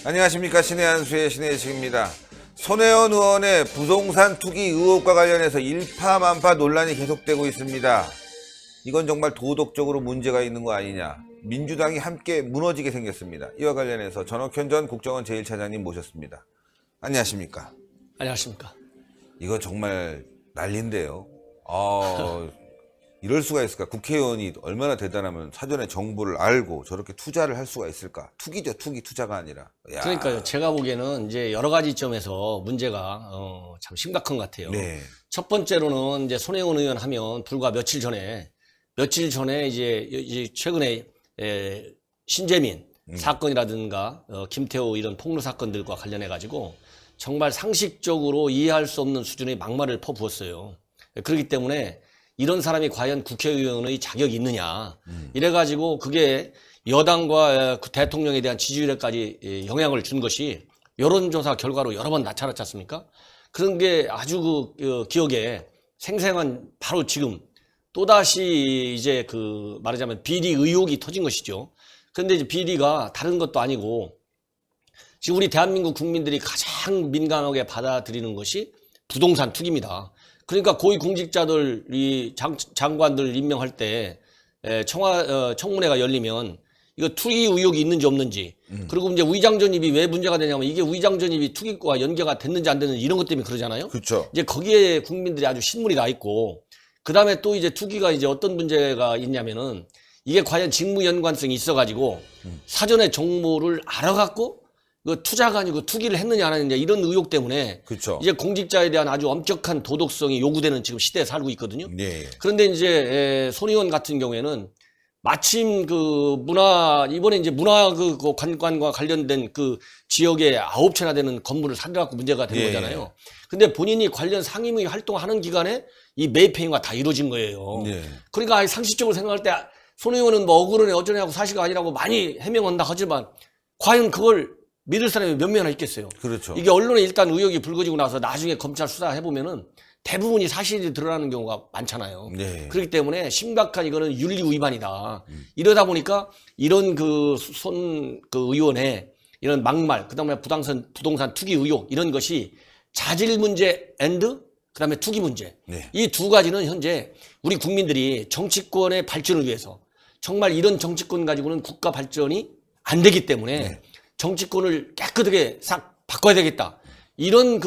안녕하십니까. 신의 한수의 신의 예식입니다. 손혜원 의원의 부동산 투기 의혹과 관련해서 일파만파 논란이 계속되고 있습니다. 이건 정말 도덕적으로 문제가 있는 거 아니냐. 민주당이 함께 무너지게 생겼습니다. 이와 관련해서 전옥현 전 국정원 제1차장님 모셨습니다. 안녕하십니까. 안녕하십니까. 이거 정말 난리인데요. 이럴 수가 있을까? 국회의원이 얼마나 대단하면 사전에 정보를 알고 저렇게 투자를 할 수가 있을까? 투기죠, 투자가 아니라. 야. 그러니까요. 제가 보기에는 이제 여러 가지 점에서 문제가 참 심각한 것 같아요. 네. 첫 번째로는 이제 손혜원 의원 하면 불과 며칠 전에 이제 최근에 신재민 사건이라든가 김태호 이런 폭로 사건들과 관련해 가지고 정말 상식적으로 이해할 수 없는 수준의 막말을 퍼부었어요. 그렇기 때문에 이런 사람이 과연 국회의원의 자격이 있느냐. 이래가지고 그게 여당과 대통령에 대한 지지율에까지 영향을 준 것이 여론조사 결과로 여러 번 나타났지 않습니까? 그런 게 아주 기억에 생생한 바로 지금 또다시 이제 말하자면 비리 의혹이 터진 것이죠. 그런데 이제 비리가 다른 것도 아니고 지금 우리 대한민국 국민들이 가장 민감하게 받아들이는 것이 부동산 투기입니다. 그러니까 고위공직자들이 장관들 임명할 때 청문회가 열리면 이거 투기 의혹이 있는지 없는지 그리고 이제 위장전입이 왜 문제가 되냐면 이게 위장전입이 투기과 연계가 됐는지 안 됐는지 이런 것 때문에 그러잖아요. 그렇죠. 이제 거기에 국민들이 아주 신물이 나 있고 그 다음에 또 이제 투기가 이제 어떤 문제가 있냐면은 이게 과연 직무 연관성이 있어가지고 사전에 정보를 알아갖고 그 투자가 아니고 투기를 했느냐 안 했느냐 이런 의혹 때문에 그렇죠. 이제 공직자에 대한 아주 엄격한 도덕성이 요구되는 지금 시대에 살고 있거든요. 네. 그런데 이제 손 의원 같은 경우에는 마침 이번에 이제 문화 관광과 관련된 그 지역에 9채나 되는 건물을 사들여갖고 문제가 된 거잖아요. 근데 본인이 관련 상임위 활동하는 기간에 이 매입 행위가 다 이루어진 거예요. 그러니까 상식적으로 생각할 때 손 의원은 뭐 억울하네 어쩌냐고 사실가 아니라고 많이 해명한다 하지만 과연 그걸 믿을 사람이 몇 명이나 있겠어요. 그렇죠. 이게 언론에 일단 의혹이 불거지고 나서 나중에 검찰 수사해보면은 대부분이 사실이 드러나는 경우가 많잖아요. 네. 그렇기 때문에 심각한 이거는 윤리 위반이다. 이러다 보니까 이런 손 의원의 이런 막말, 그 다음에 부동산 투기 의혹 이런 것이 자질 문제 그 다음에 투기 문제. 네. 이 두 가지는 현재 우리 국민들이 정치권의 발전을 위해서 정말 이런 정치권 가지고는 국가 발전이 안 되기 때문에 정치권을 깨끗하게 싹 바꿔야 되겠다. 이런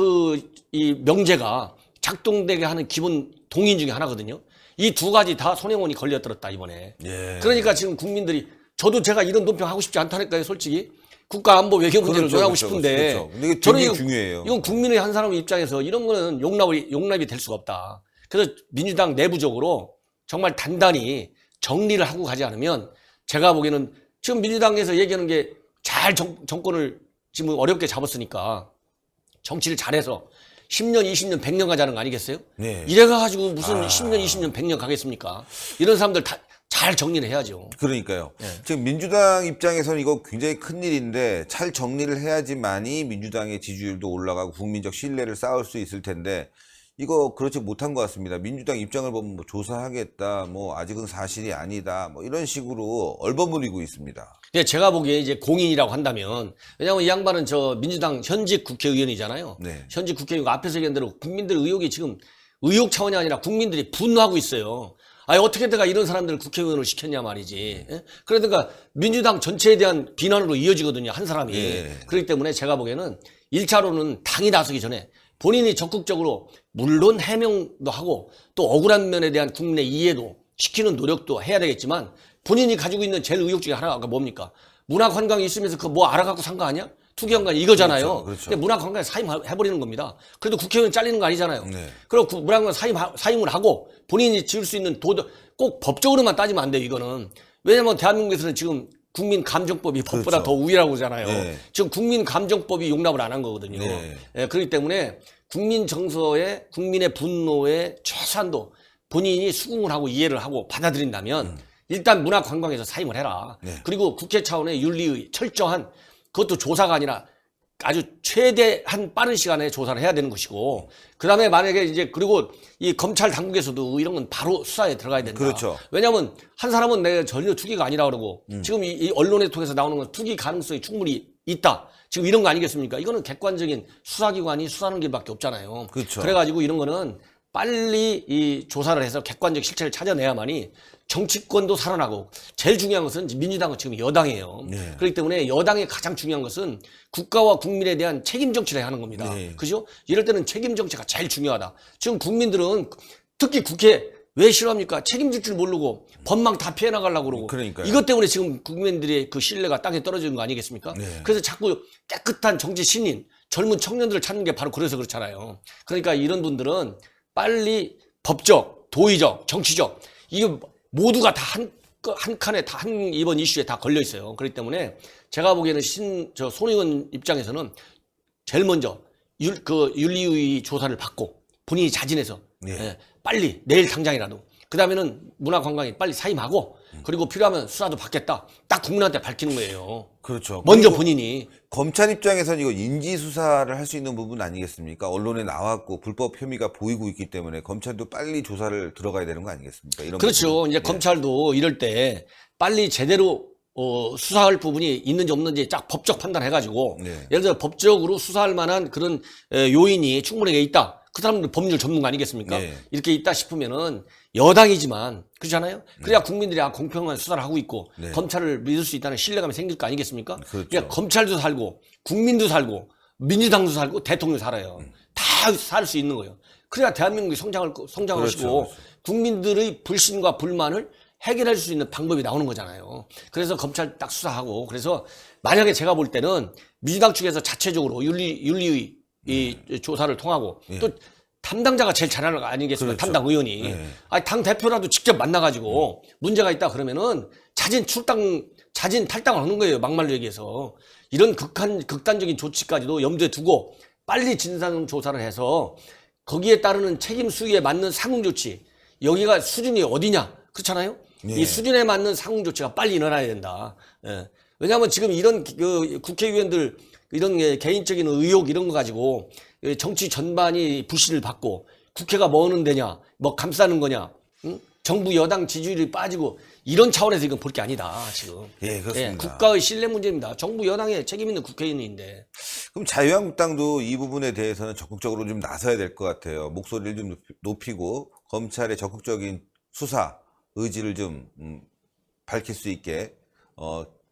이 명제가 작동되게 하는 기본 동인 중에 하나거든요. 이 두 가지 다 손혜원이 걸려들었다, 이번에. 그러니까 지금 국민들이, 제가 이런 논평 하고 싶지 않다니까요, 솔직히. 국가 안보 외교 문제를 논하고 싶은데. 그렇죠. 근데 이게 저는 중요해요. 이건 국민의 한 사람의 입장에서 이런 거는 용납이 될 수가 없다. 그래서 민주당 내부적으로 정말 단단히 정리를 하고 가지 않으면 제가 보기에는 지금 민주당에서 얘기하는 게 잘 정권을 지금 어렵게 잡았으니까 정치를 잘해서 10년, 20년, 100년 가자는 거 아니겠어요? 네. 이래가지고 무슨 10년, 20년, 100년 가겠습니까? 이런 사람들 다 잘 정리를 해야죠. 그러니까요. 지금 민주당 입장에서는 이거 굉장히 큰 일인데 잘 정리를 해야지만이 민주당의 지지율도 올라가고 국민적 신뢰를 쌓을 수 있을 텐데 이거 그렇지 못한 것 같습니다. 민주당 입장을 보면 뭐 조사하겠다, 뭐 아직은 사실이 아니다, 뭐 이런 식으로 얼버무리고 있습니다. 근데 제가 보기에 이제 공인이라고 한다면, 왜냐하면 이 양반은 민주당 현직 국회의원이잖아요. 네. 현직 국회의원 앞에서 얘기한 대로 국민들 의혹이 지금 의혹 차원이 아니라 국민들이 분노하고 있어요. 아니 어떻게 내가 이런 사람들을 국회의원으로 시켰냐 말이지. 예? 그러니까 민주당 전체에 대한 비난으로 이어지거든요, 한 사람이. 그렇기 때문에 제가 보기에는 1차로는 당이 나서기 전에 본인이 적극적으로 물론 해명도 하고 또 억울한 면에 대한 국민의 이해도 시키는 노력도 해야 되겠지만 본인이 가지고 있는 제일 의혹 중에 하나가 뭡니까? 문화관광이 있으면서 뭐 알아갖고 산 거 아니야? 투기한 이거잖아요. 그렇죠. 근데 문화관광에 사임해버리는 겁니다. 그래도 국회의원 잘리는 거 아니잖아요. 네. 그리고 문화관광 사임을 하고 본인이 지을 수 있는 꼭 법적으로만 따지면 안 돼요, 이거는. 왜냐면 대한민국에서는 지금 국민감정법이 법보다 더 우위라고 하잖아요. 지금 국민감정법이 용납을 안 한 거거든요. 그렇기 때문에 국민 정서에 국민의 분노에 최소한도 본인이 수긍을 하고 이해를 하고 받아들인다면 일단 문화관광에서 사임을 해라. 그리고 국회 차원의 윤리의 철저한 그것도 조사가 아니라 아주 최대한 빠른 시간에 조사를 해야 되는 것이고, 그 다음에 만약에 이제, 그리고 이 검찰 당국에서도 이런 건 바로 수사에 들어가야 된다. 그렇죠. 왜냐하면 한 사람은 내가 전혀 투기가 아니라 그러고, 지금 이 언론에 통해서 나오는 건 투기 가능성이 충분히 있다. 지금 이런 거 아니겠습니까? 이거는 객관적인 수사기관이 수사하는 길밖에 없잖아요. 그렇죠. 그래가지고 이런 거는 빨리 이 조사를 해서 객관적 실체를 찾아내야만이 정치권도 살아나고, 제일 중요한 것은 민주당은 지금 여당이에요. 네. 그렇기 때문에 여당의 가장 중요한 것은 국가와 국민에 대한 책임 정치를 하는 겁니다. 네. 그죠? 이럴 때는 책임 정치가 제일 중요하다. 지금 국민들은 특히 국회 왜 싫어합니까? 책임질 줄 모르고 법망 다 피해 나가려고 그러고. 그러니까요. 이것 때문에 지금 국민들의 그 신뢰가 땅에 떨어지는 거 아니겠습니까? 네. 그래서 자꾸 깨끗한 정치 신인, 젊은 청년들을 찾는 게 바로 그래서 그렇잖아요. 그러니까 이런 분들은 빨리 법적, 도의적, 정치적, 이거 모두가 다 한 칸에 다 한 이번 이슈에 다 걸려 있어요. 그렇기 때문에 제가 보기에는 손 의원 입장에서는 제일 먼저 윤리위 조사를 받고 본인이 자진해서 예. 예, 빨리 내일 당장이라도, 그 다음에는 문화관광에 빨리 사임하고, 그리고 필요하면 수사도 받겠다. 딱 국민한테 밝히는 거예요. 그렇죠. 먼저 그리고 본인이. 검찰 입장에서는 이거 인지 수사를 할 수 있는 부분 아니겠습니까? 언론에 나왔고 불법 혐의가 보이고 있기 때문에 검찰도 빨리 조사를 들어가야 되는 거 아니겠습니까? 이런 그렇죠. 부분은. 이제 예. 검찰도 이럴 때 빨리 제대로 수사할 부분이 있는지 없는지 딱 법적 판단해가지고, 네. 예를 들어 법적으로 수사할 만한 그런 요인이 충분하게 있다. 그 사람들 법률 전문가 아니겠습니까? 네. 이렇게 있다 싶으면은 여당이지만, 그렇잖아요? 그래야 국민들이 공평한 수사를 하고 있고, 네. 검찰을 믿을 수 있다는 신뢰감이 생길 거 아니겠습니까? 그렇죠. 그러니까 검찰도 살고, 국민도 살고, 민주당도 살고, 대통령도 살아요. 다 살 수 있는 거예요. 그래야 대한민국이 성장할 그렇죠. 것이고, 국민들의 불신과 불만을 해결할 수 있는 방법이 나오는 거잖아요. 그래서 검찰 딱 수사하고, 그래서 만약에 제가 볼 때는 민주당 측에서 자체적으로 윤리위 이 조사를 통하고, 또 담당자가 제일 잘하는 거 아니겠습니까? 그렇죠. 담당 의원이. 네. 아니, 당 대표라도 직접 만나가지고 문제가 있다 그러면은 자진 탈당을 하는 거예요. 막말로 얘기해서. 이런 극단적인 조치까지도 염두에 두고 빨리 진상 조사를 해서 거기에 따르는 책임 수위에 맞는 상응 조치. 여기가 수준이 어디냐? 그렇잖아요? 네. 이 수준에 맞는 상응 조치가 빨리 일어나야 된다. 예. 왜냐하면 지금 이런 국회의원들 이런 개인적인 의혹 이런 거 가지고 정치 전반이 불신을 받고 국회가 뭐 하는 데냐, 뭐 감싸는 거냐, 응? 정부 여당 지지율이 빠지고 이런 차원에서 이건 볼 게 아니다 지금. 예, 그렇습니다. 예, 국가의 신뢰 문제입니다. 정부 여당에 책임 있는 국회의원인데. 그럼 자유한국당도 이 부분에 대해서는 적극적으로 좀 나서야 될 것 같아요. 목소리를 좀 높이고 검찰의 적극적인 수사 의지를 좀 밝힐 수 있게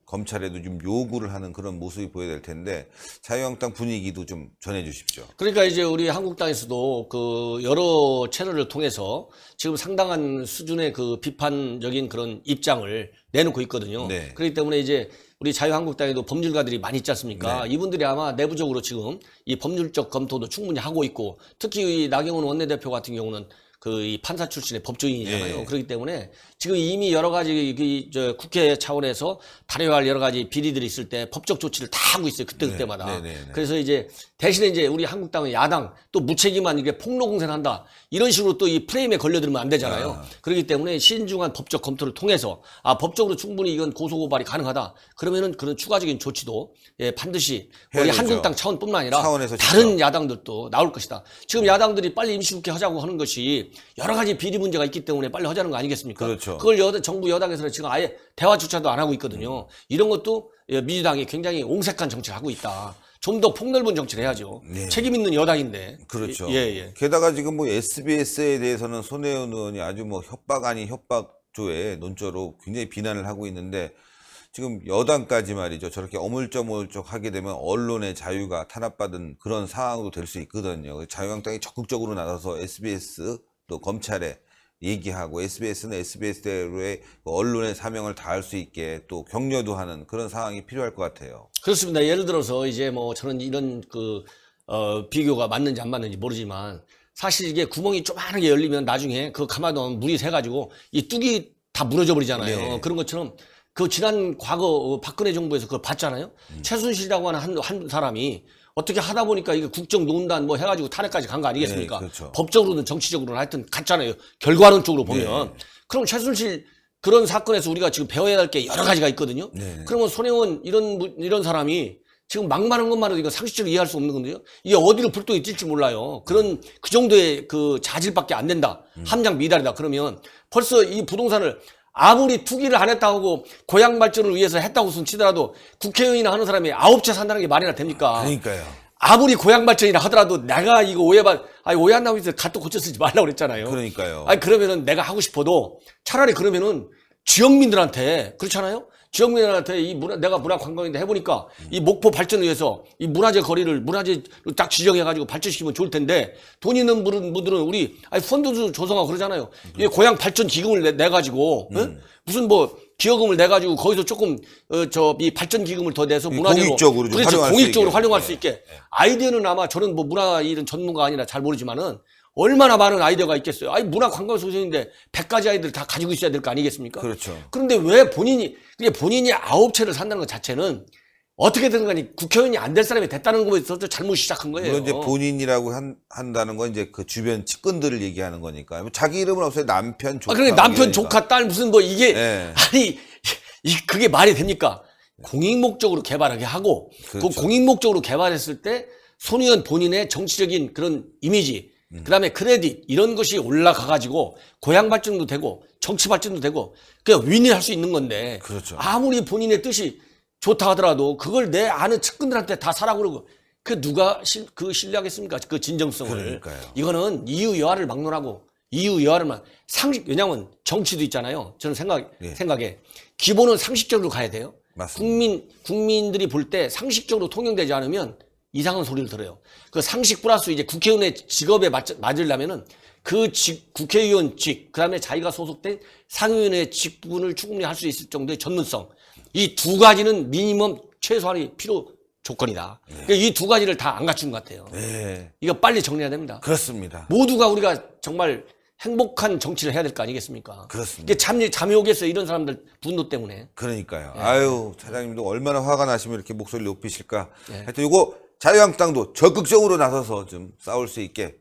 검찰에도 좀 요구를 하는 그런 모습이 보여야 될 텐데 자유한국당 분위기도 좀 전해 주십시오. 그러니까 이제 우리 한국당에서도 그 여러 채널을 통해서 지금 상당한 수준의 그 비판적인 그런 입장을 내놓고 있거든요. 네. 그렇기 때문에 이제 우리 자유한국당에도 법률가들이 많이 있지 않습니까? 네. 이분들이 아마 내부적으로 지금 이 법률적 검토도 충분히 하고 있고, 특히 이 나경원 원내대표 같은 경우는 이 판사 출신의 법조인이잖아요. 예. 그렇기 때문에 지금 이미 여러 가지 국회 차원에서 다뤄야 할 여러 가지 비리들이 있을 때 법적 조치를 다 하고 있어요. 그때마다. 네. 그래서 이제 대신에 이제 우리 한국당은 야당 또 무책임한 이게 폭로 공세한다. 이런 식으로 또 이 프레임에 걸려들면 안 되잖아요. 그렇기 때문에 신중한 법적 검토를 통해서 법적으로 충분히 이건 고소고발이 가능하다. 그러면은 그런 추가적인 조치도 반드시 우리 되죠. 한국당 차원뿐만 아니라 차원에서 다른 직접. 야당들도 나올 것이다. 지금 야당들이 빨리 임시국회 하자고 하는 것이 여러 가지 비리 문제가 있기 때문에 빨리 하자는 거 아니겠습니까? 그렇죠. 그걸 정부 여당에서는 지금 아예 대화조차도 안 하고 있거든요. 이런 것도 민주당이 굉장히 옹색한 정치를 하고 있다. 좀 더 폭넓은 정치를 해야죠. 네. 책임 있는 여당인데. 그렇죠. 예. 게다가 지금 뭐 SBS에 대해서는 손혜원 의원이 아주 뭐 협박 아닌 협박조의 논조로 굉장히 비난을 하고 있는데 지금 여당까지 말이죠. 저렇게 어물쩍어물쩍 하게 되면 언론의 자유가 탄압받은 그런 상황도 될 수 있거든요. 자유한국당이 적극적으로 나서서 SBS 또 검찰에 얘기하고 SBS는 SBS대로의 언론의 사명을 다할 수 있게 또 격려도 하는 그런 상황이 필요할 것 같아요. 그렇습니다. 예를 들어서 이제 뭐 저는 이런 비교가 맞는지 안 맞는지 모르지만 사실 이게 구멍이 조그맣게 열리면 나중에 그 가마도 물이 새가지고 이 뚝이 다 무너져 버리잖아요. 네. 그런 것처럼 그 지난 과거 박근혜 정부에서 그걸 봤잖아요. 최순실이라고 하는 한 사람이 어떻게 하다 보니까 이게 국정농단 뭐 해가지고 탄핵까지 간 거 아니겠습니까? 네, 그렇죠. 법적으로는 정치적으로는 하여튼 갔잖아요. 결과론적으로 보면. 그럼 최순실 그런 사건에서 우리가 지금 배워야 할 게 여러 가지가 있거든요. 네. 그러면 손혜원 이런 사람이 지금 막말한 것만으로 이거 상식적으로 이해할 수 없는 건데요. 이게 어디로 불똥이 튈지 몰라요. 그런 그 정도의 그 자질밖에 안 된다. 함량 미달이다. 그러면 벌써 이 부동산을 아무리 투기를 안 했다고 하고 고향 발전을 위해서 했다고 손 치더라도 국회의원이나 하는 사람이 9채 산다는 게 말이나 됩니까? 그러니까요. 아무리 고향 발전이라 하더라도 내가 이거 오해한다고 해서 갓도 고쳐 쓰지 말라고 그랬잖아요. 그러니까요. 아니 그러면은 내가 하고 싶어도 차라리 그러면은 지역민들한테 그렇잖아요. 지역민들한테 내가 문화관광인데 해보니까 이 목포 발전을 위해서 이 문화재 거리를 문화재로 딱 지정해가지고 발전시키면 좋을 텐데 돈 있는 분들은 우리 펀드 조성하고 그러잖아요. 이 고향 발전 기금을 내가지고 무슨 뭐 기여금을 내가지고 거기서 조금 이 발전 기금을 더 내서 문화재로 공익적으로 좀 활용할 수 공익적으로 있게. 활용할 수 있게 아이디어는 아마 저는 뭐 문화 이런 전문가 아니라 잘 모르지만은 얼마나 많은 아이디어가 있겠어요. 아니 문화관광소생인데 100가지 아이디어를 다 가지고 있어야 될 거 아니겠습니까? 그렇죠. 그런데 왜 본인이 9채를 산다는 것 자체는 어떻게든 간에 국회의원이 안 될 사람이 됐다는 거에서 잘못 시작한 거예요. 물론 이제 본인이라고 한다는 건 이제 그 주변 측근들을 얘기하는 거니까. 자기 이름은 없어요. 남편, 조카. 그러니까 남편, 이러니까. 조카, 딸 무슨 뭐 이게 네. 아니 그게 말이 됩니까? 공익 목적으로 개발하게 하고 그렇죠. 그 공익 목적으로 개발했을 때 손 의원 본인의 정치적인 그런 이미지 그다음에 크레딧 이런 것이 올라가 가지고 고향 발전도 되고 정치 발전도 되고 그냥 윈윈할 수 있는 건데 그렇죠. 아무리 본인의 뜻이 좋다 하더라도 그걸 내 아는 측근들한테 다 사라고 그러고 그 누가 신뢰하겠습니까? 그 진정성을. 그러니까요. 이거는 이유 여하를 막론하고 이유 여하를만 왜냐면 정치도 있잖아요. 저는 생각에 기본은 상식적으로 가야 돼요. 맞습니다. 국민들이 볼 때 상식적으로 통용되지 않으면 이상한 소리를 들어요. 그 상식 플러스 이제 국회의원의 직업에 맞으려면은 국회의원직, 그 다음에 자기가 소속된 상임위원회 직분을 충분히 할 수 있을 정도의 전문성. 이 두 가지는 미니멈 최소한의 필요 조건이다. 그러니까 이 두 가지를 다 안 갖춘 것 같아요. 네. 이거 빨리 정리해야 됩니다. 그렇습니다. 모두가 우리가 정말 행복한 정치를 해야 될 거 아니겠습니까? 그렇습니다. 이게 잠이 오겠어요. 이런 사람들 분노 때문에. 그러니까요. 아유, 차장님도 얼마나 화가 나시면 이렇게 목소리를 높이실까. 네. 하여튼 이거 자유한국당도 적극적으로 나서서 좀 싸울 수 있게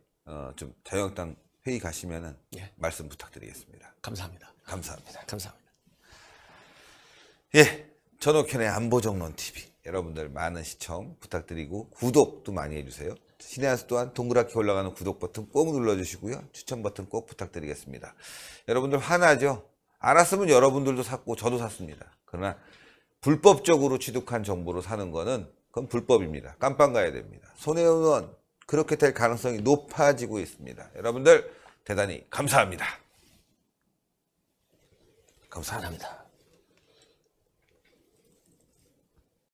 좀 자유한국당 회의 가시면은 말씀 부탁드리겠습니다. 감사합니다. 감사합니다. 감사합니다. 예, 전옥현의 안보정론TV 여러분들 많은 시청 부탁드리고 구독도 많이 해주세요. 신의 한수 또한 동그랗게 올라가는 구독 버튼 꼭 눌러주시고요. 추천 버튼 꼭 부탁드리겠습니다. 여러분들 화나죠? 알았으면 여러분들도 샀고 저도 샀습니다. 그러나 불법적으로 취득한 정보로 사는 거는 그건 불법입니다. 깜빵 가야 됩니다. 손혜원 의원 그렇게 될 가능성이 높아지고 있습니다. 여러분들 대단히 감사합니다. 감사합니다.